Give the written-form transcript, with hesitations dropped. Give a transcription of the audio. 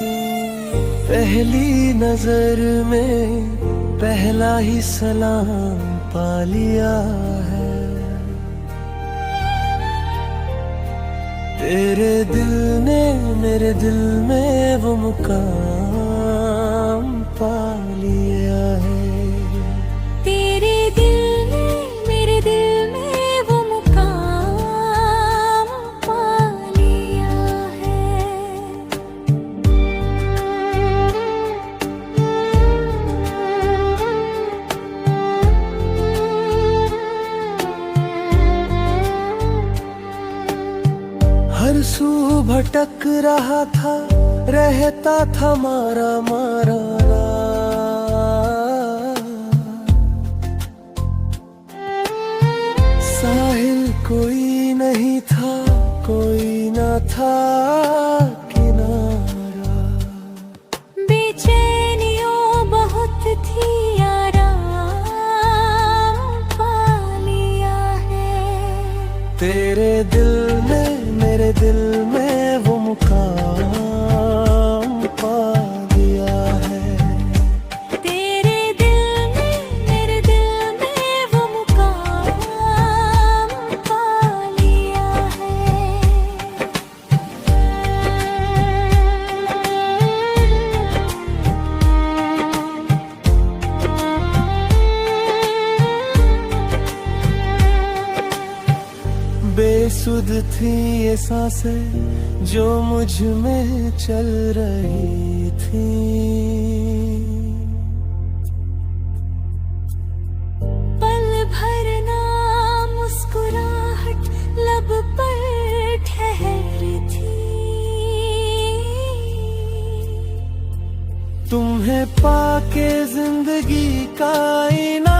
पहली नजर में पहला ही सलाम पा लिया है। तेरे दिल ने मेरे दिल में वो मुकाम पा लिया है। तेरे दिल ने मेरे दिल में वो मुकाम पा लिया है। हर सू भटक रहा था, रहता था मारा मारा। साहिल कोई नहीं था, कोई न था किनारा। बेचैनियों बहुत थी, आराम पा लिया है। तेरे दिल ने मेरे दिल में वो मुकाम पा दिया है। तेरे दिल ने मेरे दिल में वो मुकाम पा लिया है। बेसुध थी ये सांसें जो मुझ में चल रही थी। पल भर ना मुस्कुराहट लब पर ठहर थी। तुम्हें पाके जिंदगी का आईना